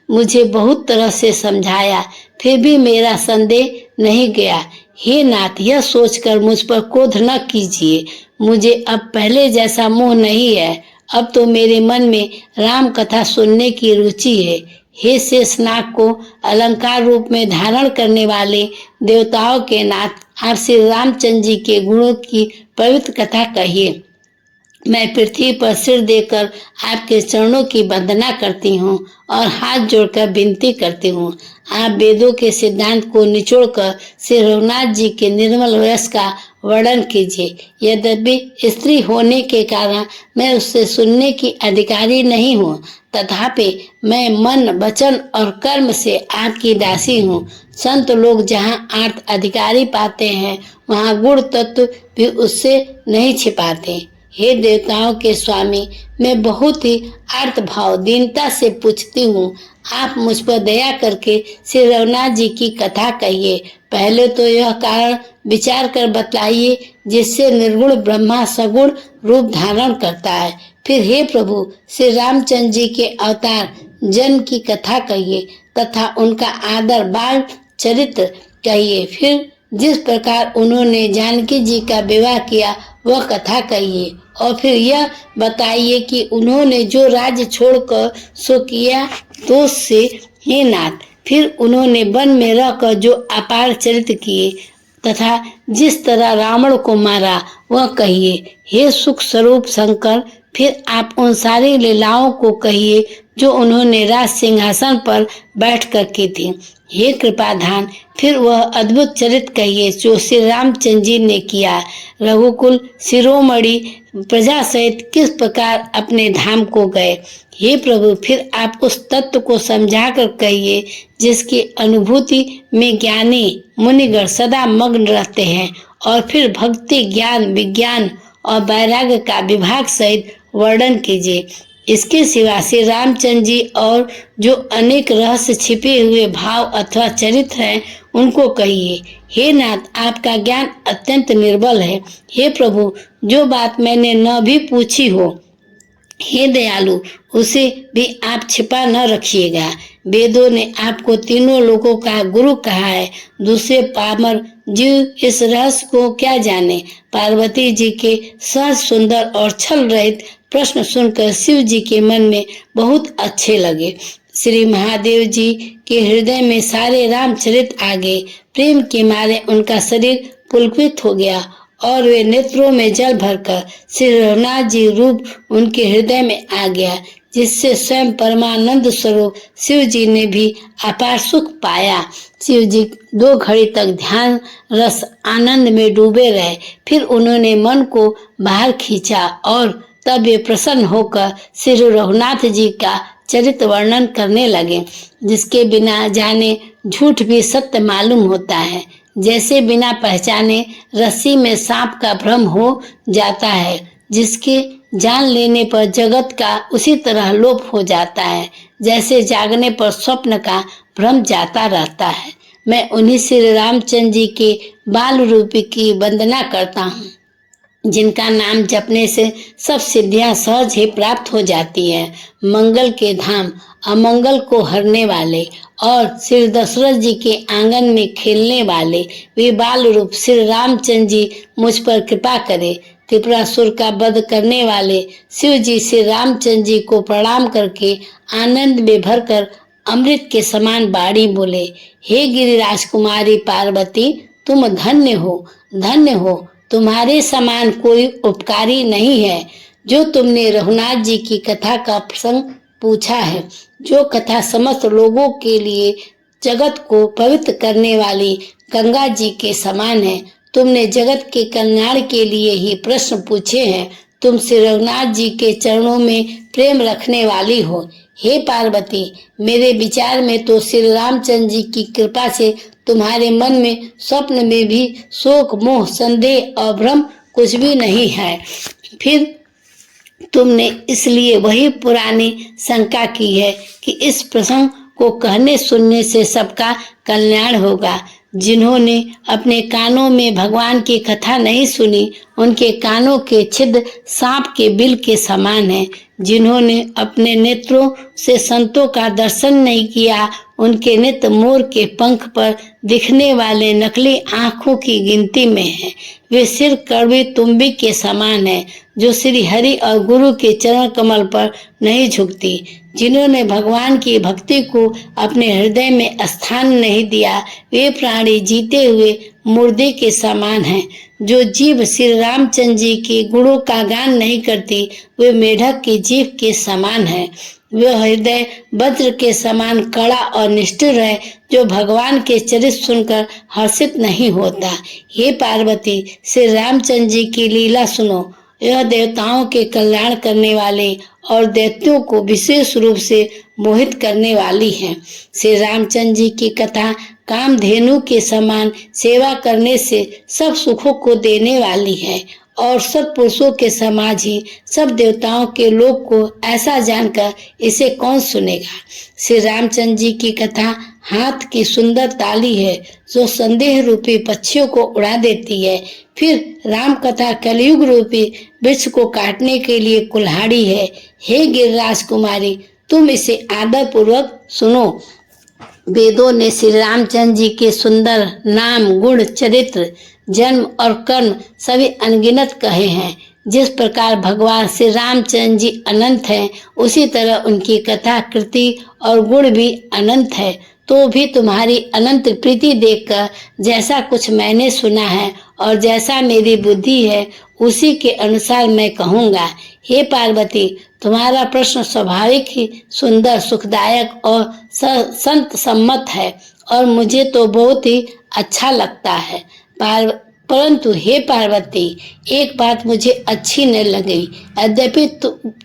मुझे बहुत तरह से समझाया, फिर भी मेरा संदेह नहीं गया। हे नाथ, यह सोचकर मुझ पर क्रोध न कीजिए। मुझे अब पहले जैसा मोह नहीं है। अब तो मेरे मन में राम कथा सुनने की रुचि है। हे शेषनाग को अलंकार रूप में धारण करने वाले देवताओं के नाथ, आप श्री रामचंद्र जी के गुणों की पवित्र कथा कहिए। मैं पृथ्वी पर सिर देकर आपके चरणों की वंदना करती हूँ और हाथ जोड़कर विनती करती हूँ। आप वेदों के सिद्धांत को निचोड़कर श्री रघुनाथ जी के निर्मल यश का वर्णन कीजिए। यद्यपि स्त्री होने के कारण मैं उससे सुनने की अधिकारी नहीं हूँ, तथापि मैं मन, वचन और कर्म से आपकी दासी हूँ। संत लोग जहाँ अर्थ अधिकारी पाते हैं, वहाँ गुण तत्व भी उससे नहीं छिपाते। हे देवताओं के स्वामी, मैं बहुत ही अर्थ भाव दीनता से पूछती हूँ, आप मुझ पर दया करके श्री रघुनाथ जी की कथा कहिए। पहले तो यह कारण विचार कर बतलाइए जिससे निर्गुण ब्रह्मा सगुण रूप धारण करता है। फिर हे प्रभु, श्री रामचंद्र जी के अवतार जन्म की कथा कहिए तथा उनका आदर बाल चरित्र कहिए। फिर जिस प्रकार उन्होंने जानकी जी का विवाह किया वह कथा कहिए। और फिर यह बताइए कि उन्होंने जो राज्य छोड़कर सो किया दोष से। हे नाथ, फिर उन्होंने वन में रहकर जो अपार चरित्र किए तथा जिस तरह रावण को मारा वह कहिए। हे सुख स्वरूप शंकर, फिर आप उन सारी लीलाओं को कहिए जो उन्होंने राज सिंहासन पर बैठकर की थी। हे कृपाधान, फिर वह अद्भुत चरित्र कहिए जो श्री रामचंद्र जी ने किया। रघुकुल शिरोमणि प्रजा सहित किस प्रकार अपने धाम को गए। हे प्रभु, फिर आप उस तत्व को समझाकर कहिए जिसकी अनुभूति में ज्ञानी मुनिगण सदा मग्न रहते हैं। और फिर भक्ति, ज्ञान, विज्ञान और वैराग्य का विभाग सहित वर्णन कीजिए। इसके सिवा श्री रामचंद्र जी और जो अनेक रहस्य छिपे हुए भाव अथवा चरित्र हैं उनको कहिए। हे नाथ, आपका ज्ञान अत्यंत निर्बल है। हे प्रभु, जो बात मैंने न भी पूछी हो, हे दयालु, उसे भी आप छिपा न रखिएगा। वेदों ने आपको तीनों लोगों का गुरु कहा है। दूसरे पामर जीव इस रहस्य को क्या जाने। पार्वती जी के सहज, सुंदर और छल रहित प्रश्न सुनकर शिव जी के मन में बहुत अच्छे लगे। श्री महादेव जी के हृदय में सारे रामचरित आ गए। प्रेम के मारे उनका शरीर पुलकित हो गया और वे नेत्रों में जल भरकर श्री रघुनाथ जी रूप उनके हृदय में आ गया, जिससे स्वयं परमानंद स्वरूप शिव जी ने भी अपार सुख पाया। शिव जी 2 घड़ी तक ध्यान रस आनंद में डूबे रहे। फिर उन्होंने मन को बाहर खींचा और तब वे प्रसन्न होकर श्री रघुनाथ जी का चरित्र वर्णन करने लगे, जिसके बिना जाने झूठ भी सत्य मालूम होता है। जैसे बिना पहचाने रस्सी में सांप का भ्रम हो जाता है, जिसके जान लेने पर जगत का उसी तरह लोप हो जाता है, जैसे जागने पर स्वप्न का भ्रम जाता रहता है। मैं उन्हीं श्री रामचंद्र जी के बाल रूपी की वंदना करता हूँ, जिनका नाम जपने से सब सिद्धियां सहज ही प्राप्त हो जाती हैं। मंगल के धाम, अमंगल को हरने वाले और श्री दशरथ जी के आंगन में खेलने वाले वे बाल रूप श्री रामचंद्र जी मुझ पर कृपा करे। त्रिपुरासुर का वध करने वाले शिव जी श्री रामचंद्र जी को प्रणाम करके आनंद में भरकर अमृत के समान बाणी बोले। हे गिरिराज कुमारी पार्वती, तुम धन्य हो, धन्य हो। तुम्हारे समान कोई उपकारी नहीं है। जो तुमने रघुनाथ जी की कथा का प्रसंग पूछा है, जो कथा समस्त लोगों के लिए जगत को पवित्र करने वाली गंगा जी के समान है। तुमने जगत के कल्याण के लिए ही प्रश्न पूछे हैं। तुम श्री रघुनाथ जी के चरणों में प्रेम रखने वाली हो। हे पार्वती, मेरे विचार में तो श्री रामचंद्र जी की कृपा से तुम्हारे मन में स्वप्न में भी शोक, मोह, संदेह और भ्रम कुछ भी नहीं है। फिर तुमने इसलिए वही पुरानी शंका की है कि इस प्रसंग को कहने सुनने से सबका कल्याण होगा। जिन्होंने अपने कानों में भगवान की कथा नहीं सुनी, उनके कानों के छिद्र सांप के बिल के समान हैं। जिन्होंने अपने नेत्रों से संतों का दर्शन नहीं किया, उनके नेत्र मोर के पंख पर दिखने वाले नकली आंखों की गिनती में हैं। वे सिर कड़वी तुम्बी के समान है, जो श्री हरि और गुरु के चरण कमल पर नहीं झुकती। जिन्होंने भगवान की भक्ति को अपने हृदय में स्थान नहीं दिया, वे प्राणी जीते हुए मुर्दे के समान हैं। जो जीव श्री रामचंद्र जी के गुणों का गान नहीं करती, वे मेढक की जीभ के समान है। वह हृदय वज्र के समान कड़ा और निष्ठुर है, जो भगवान के चरित्र सुनकर हर्षित नहीं होता। हे पार्वती, श्री रामचंद्र जी की लीला सुनो। यह देवताओं के कल्याण करने वाले और दैत्यों को विशेष रूप से मोहित करने वाली है। श्री रामचंद्र जी की कथा कामधेनु के समान सेवा करने से सब सुखों को देने वाली है और सत्पुरुषों के समाज ही सब देवताओं के लोक को ऐसा जानकर इसे कौन सुनेगा। श्री रामचंद्र जी की कथा हाथ की सुंदर ताली है, जो संदेह रूपी पक्षियों को उड़ा देती है। फिर राम कथा कलयुग रूपी वृक्ष को काटने के लिए कुल्हाड़ी है। हे गिरिराज कुमारी, तुम इसे आदर पूर्वक सुनो। वेदों ने श्री रामचंद्र जी के सुंदर नाम, गुण, चरित्र, जन्म और कर्म सभी अनगिनत कहे हैं। जिस प्रकार भगवान श्री रामचंद्र जी अनंत हैं, उसी तरह उनकी कथा, कृति और गुण भी अनंत है। तो भी तुम्हारी अनंत प्रीति देखकर जैसा कुछ मैंने सुना है और जैसा मेरी बुद्धि है, उसी के अनुसार मैं कहूँगा। हे पार्वती, तुम्हारा प्रश्न स्वाभाविक ही सुंदर, सुखदायक और संत सम्मत है और मुझे तो बहुत ही अच्छा लगता है। परंतु हे पार्वती, एक बात मुझे अच्छी न लगी। यद्यपि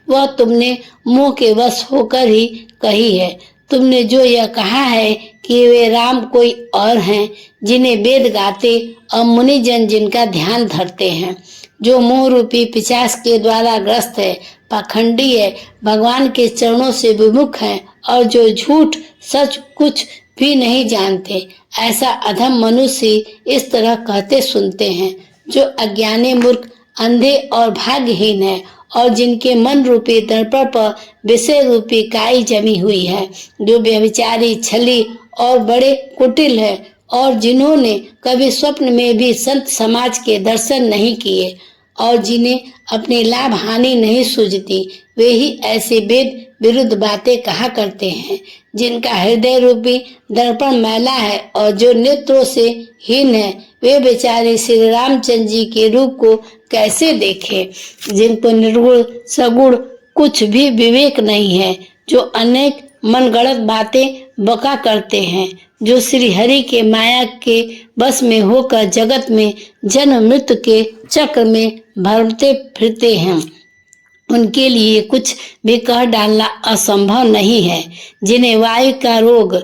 वह तुमने मुंह के वश होकर ही कही है। तुमने जो यह कहा है कि वे राम कोई और हैं, जिन्हें वेद गाते और मुनिजन जिनका ध्यान धरते हैं, जो मोह रूपी पिशाच के द्वारा ग्रस्त है, पाखंडी है, भगवान के चरणों से विमुख है और जो झूठ सच कुछ भी नहीं जानते। ऐसा अधम मनुष्य इस तरह कहते सुनते हैं, जो अज्ञानी, मूर्ख, अंधे और भाग्यहीन है और जिनके मन रूपी दर्पण पर विषय रूपी काई जमी हुई है, जो व्यभिचारी, छली और बड़े कुटिल है और जिन्होंने कभी स्वप्न में भी संत समाज के दर्शन नहीं किए और जिन्हें अपनी लाभ हानि नहीं सूझती, वे ही ऐसे वेद विरुद्ध बातें कहा करते हैं, जिनका हृदय रूपी दर्पण मैला है और जो नेत्रों से हीन है। वे बेचारे श्री रामचंद्र जी के रूप को कैसे देखे, जिनको निर्गुण सगुण कुछ भी विवेक नहीं है, जो अनेक मनगढ़ंत बातें बका करते हैं, जो श्री हरि के माया के बस में होकर जगत में जन्म मृत्यु के चक्र में भरते फिरते हैं। उनके लिए कुछ भी कह डालना असंभव नहीं है। जिन्हें वायु का रोग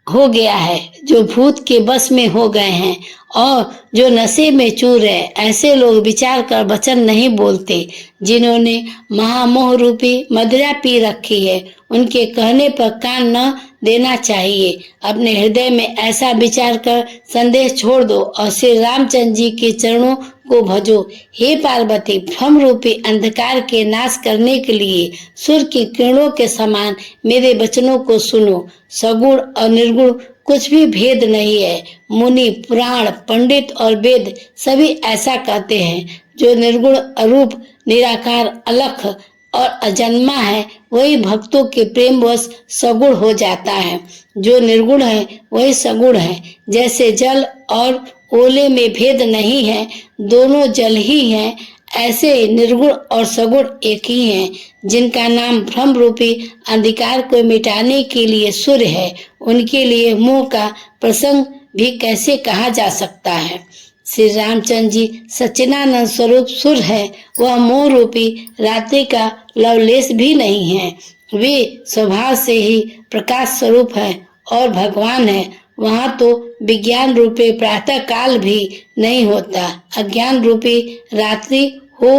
हो गया है, जो भूत के बस में हो गए हैं और जो नशे में चूर है, ऐसे लोग विचार कर वचन नहीं बोलते। जिन्होंने महामोह रूपी मदिरा पी रखी है, उनके कहने पर कान न देना चाहिए। अपने हृदय में ऐसा विचार कर संदेह छोड़ दो और श्री रामचंद्र जी के चरणों को भजो। हे पार्वती, भ्रम रूपी अंधकार के नाश करने के लिए सूर्य की किरणों के समान मेरे वचनों को सुनो। सगुण और निर्गुण कुछ भी भेद नहीं है। मुनि, पुराण, पंडित और वेद सभी ऐसा कहते हैं। जो निर्गुण, अरूप, निराकार, अलख और अजन्मा है, वही भक्तों के प्रेम वश सगुण हो जाता है। जो निर्गुण है वही सगुण है। जैसे जल और ओले में भेद नहीं है, दोनों जल ही हैं, ऐसे निर्गुण और सगुण एक ही हैं। जिनका नाम भ्रम रूपी अंधकार को मिटाने के लिए सूर्य है, उनके लिए मोह का प्रसंग भी कैसे कहा जा सकता है। श्री रामचंद्र जी सच्चिदानंद स्वरूप सूर्य है, वह मोह रूपी रात्रि का लवलेश भी नहीं है। वे स्वभाव से ही प्रकाश स्वरूप है और भगवान है। वहाँ तो विज्ञान रूपी प्रातः काल भी नहीं होता। अज्ञान रूपी रात्रि हो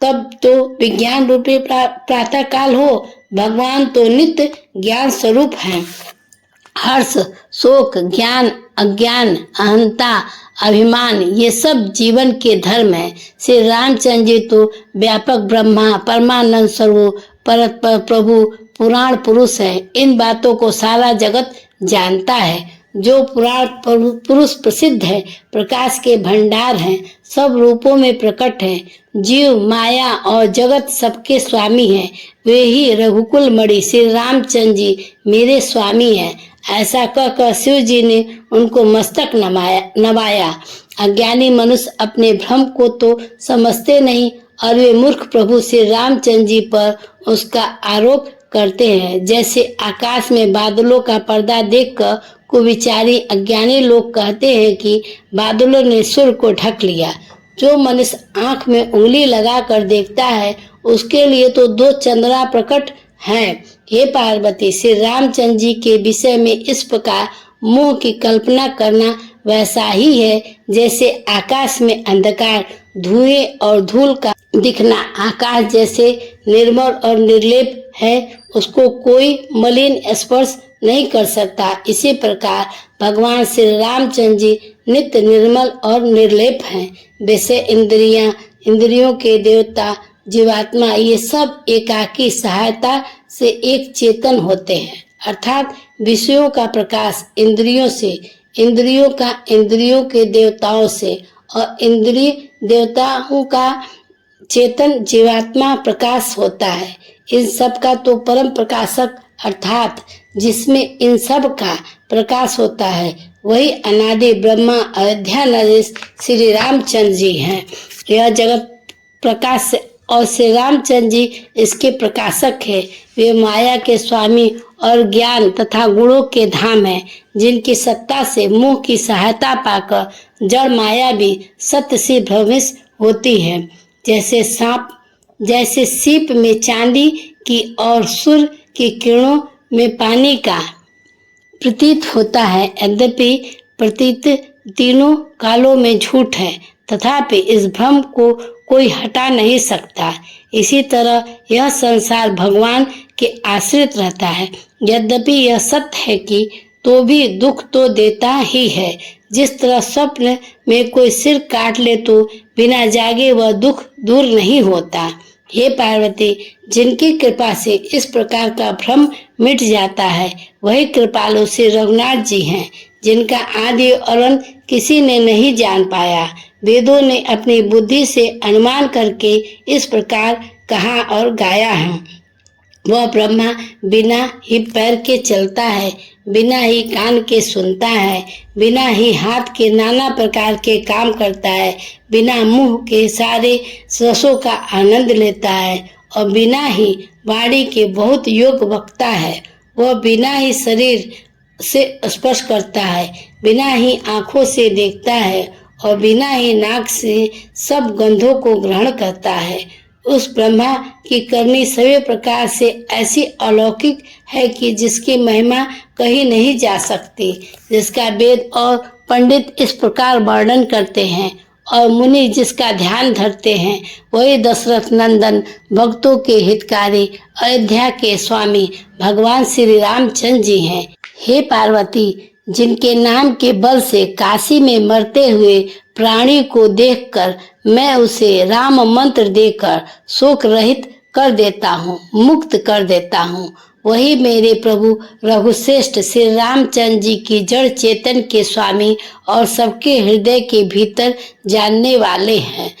तब तो विज्ञान रूपी प्रातः काल हो। भगवान तो नित्य ज्ञान स्वरूप है। हर्ष, शोक, ज्ञान, अज्ञान, अहंता, अभिमान, ये सब जीवन के धर्म है। श्री रामचंद्र जी तो व्यापक ब्रह्मा, परमानंद स्वरूप, परत प्रभु, पुराण पुरुष है। इन बातों को सारा जगत जानता है। जो पुराण पुरुष प्रसिद्ध है, प्रकाश के भंडार हैं, सब रूपों में प्रकट है। जीव, माया और जगत सबके स्वामी हैं। वे ही रघुकुल मणि श्री रामचंद्र जी मेरे स्वामी हैं। ऐसा कहकर शिव जी ने उनको मस्तक नवाया। अज्ञानी मनुष्य अपने भ्रम को तो समझते नहीं और वे मूर्ख प्रभु श्री रामचंद्र जी पर उसका आरोप करते हैं। जैसे आकाश में बादलों का पर्दा देखकर कुविचारी अज्ञानी लोग कहते हैं कि बादलों ने सूर्य को ढक लिया। जो मनुष्य आंख में उंगली लगाकर देखता है, उसके लिए तो दो चंद्रमा प्रकट हैं। हे पार्वती, श्री रामचंद्र जी के विषय में इस प्रकार मोह की कल्पना करना वैसा ही है जैसे आकाश में अंधकार, धुएं और धूल का दिखना। आकाश जैसे निर्मल और निर्लेप है, उसको कोई मलिन स्पर्श नहीं कर सकता। इसी प्रकार भगवान श्री रामचंद्र जी नित्य निर्मल और निर्लेप हैं। वैसे इंद्रियों के देवता, जीवात्मा, ये सब एकाकी सहायता से एक चेतन होते हैं। अर्थात विषयों का प्रकाश इंद्रियों से, इंद्रियों का इंद्रियों के देवताओं से और इंद्रिय देवताओं का चेतन जीवात्मा प्रकाश होता है। इन सब का तो परम प्रकाशक अर्थात जिसमें इन सब का प्रकाश होता है, वही अनादि ब्रह्मा अयोध्या नरेश श्री रामचंद्र जी हैं। यह जगत प्रकाश और श्री रामचंद्र जी इसके प्रकाशक है। वे माया के स्वामी और ज्ञान तथा गुणों के धाम हैं, जिनकी सत्ता से मोह की सहायता पाकर जड़ माया भी सत्य से भ्रमित होती है। जैसे सीप में चांदी की और सूर्य की किरणों में पानी का प्रतीत होता है। यद्यपि प्रतीत तीनों कालों में झूठ है, तथापि इस भ्रम को कोई हटा नहीं सकता। इसी तरह यह संसार भगवान के आश्रित रहता है। यद्यपि यह सत्य है कि तो भी दुख तो देता ही है। जिस तरह स्वप्न में कोई सिर काट ले तो बिना जागे वह दुख दूर नहीं होता। हे पार्वती, जिनकी कृपा से इस प्रकार का भ्रम मिट जाता है, वही कृपालु श्री रघुनाथ जी हैं, जिनका आदि और अंत किसी ने नहीं जान पाया। वेदों ने अपनी बुद्धि से अनुमान करके इस प्रकार कहा और गाया है। वह ब्रह्मा बिना ही पैर के चलता है, बिना ही कान के सुनता है, बिना ही हाथ के नाना प्रकार के काम करता है, बिना मुंह के सारे रसों का आनंद लेता है और बिना ही वाणी के बहुत योग वक्ता है। वह बिना ही शरीर से स्पर्श करता है, बिना ही आँखों से देखता है और बिना ही नाक से सब गंधों को ग्रहण करता है। उस ब्रह्मा की करनी सभी प्रकार से ऐसी अलौकिक है कि जिसकी महिमा कही नहीं जा सकती, जिसका वेद और पंडित इस प्रकार वर्णन करते हैं और मुनि जिसका ध्यान धरते हैं, वही दशरथ नंदन भक्तों के हितकारी अयोध्या के स्वामी भगवान श्री रामचंद्र जी हैं। हे पार्वती, जिनके नाम के बल से काशी में मरते हुए प्राणी को देखकर मैं उसे राम मंत्र देकर शोक रहित कर देता हूँ, मुक्त कर देता हूँ, वही मेरे प्रभु रघुश्रेष्ठ श्री रामचंद्र जी की जड़ चेतन के स्वामी और सबके हृदय के भीतर जानने वाले हैं।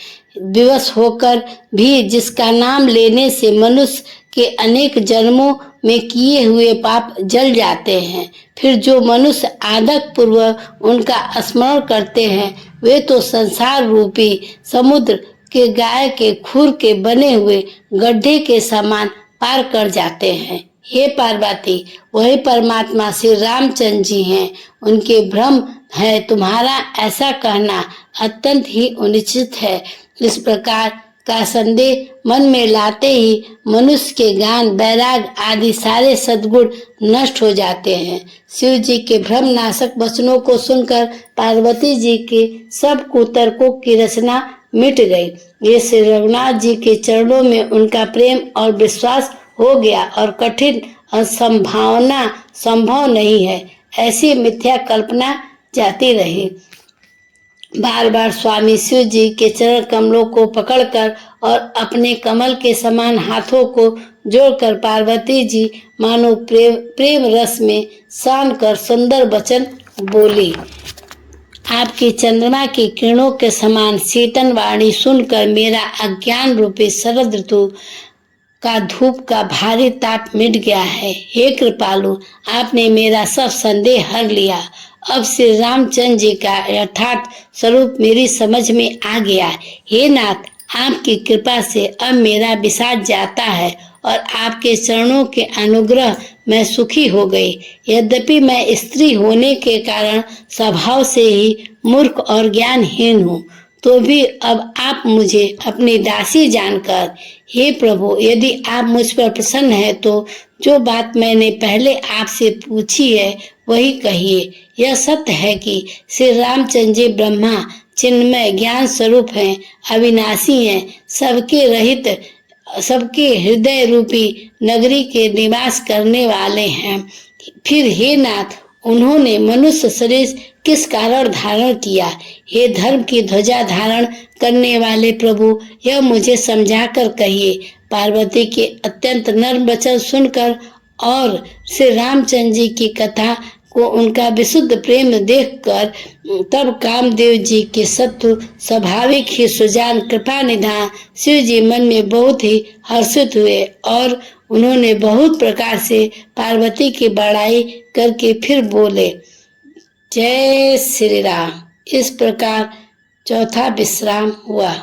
विवश होकर भी जिसका नाम लेने से मनुष्य के अनेक जन्मों में किए हुए पाप जल जाते हैं, फिर जो मनुष्य आदक पूर्वक उनका स्मरण करते हैं, वे तो संसार रूपी समुद्र के गाय के खुर के बने हुए गड्ढे के समान पार कर जाते हैं। हे पार्वती, वही परमात्मा श्री रामचंद्र जी हैं। उनके भ्रम है तुम्हारा ऐसा कहना अत्यंत ही अनुचित है। इस प्रकार का संदेह मन में लाते ही मनुष्य के ज्ञान, वैराग आदि सारे सद्गुण नष्ट हो जाते हैं। शिव जी के भ्रम नाशक वचनों को सुनकर पार्वती जी के सब कुतर्कों की रचना मिट गई। ये श्री रघुनाथ जी के चरणों में उनका प्रेम और विश्वास हो गया और कठिन असंभावना संभव नहीं है। ऐसी मिथ्या कल्पना जाती रही। बार बार स्वामी शिव जी के चरण कमलों को पकड़कर और अपने कमल के समान हाथों को जोड़कर पार्वती जी मानो प्रेम रस में सान कर सुंदर वचन बोली। आपकी चंद्रमा की किरणों के समान शीतल वाणी सुनकर मेरा अज्ञान रूपी शरद ऋतु का धूप का भारी ताप मिट गया है। हे कृपालु, आपने मेरा सब संदेह हर लिया। अब श्री रामचंद्र जी का यथार्थ स्वरूप मेरी समझ में आ गया। हे नाथ, आपकी कृपा से अब मेरा विषाद जाता है और आपके चरणों के अनुग्रह मैं सुखी हो गई। यद्यपि मैं स्त्री होने के कारण स्वभाव से ही मूर्ख और ज्ञानहीन हूँ, तो भी अब आप मुझे अपनी दासी जानकर, हे प्रभु, यदि आप मुझ पर प्रसन्न हैं तो जो बात मैंने पहले आपसे पूछी है वही कहिए। यह सत्य है कि श्री रामचंद्र जी ब्रह्मा चिन्मय ज्ञान स्वरूप हैं, अविनाशी हैं, सबके रहित, सबके हृदय रूपी नगरी के निवास करने वाले हैं। फिर हे नाथ, उन्होंने मनुष्य शरीर किस कारण धारण किया? हे धर्म की ध्वजा धारण करने वाले प्रभु, यह मुझे समझाकर कहिए। पार्वती के अत्यंत नर्म वचन सुनकर और श्री रामचंद्र जी की कथा को उनका विशुद्ध प्रेम देखकर तब कामदेव जी के शत्रु स्वाभाविक ही सुजान कृपा निधान शिव जी मन में बहुत ही हर्षित हुए और उन्होंने बहुत प्रकार से पार्वती की बड़ाई करके फिर बोले, जय श्री राम। इस प्रकार चौथा विश्राम हुआ।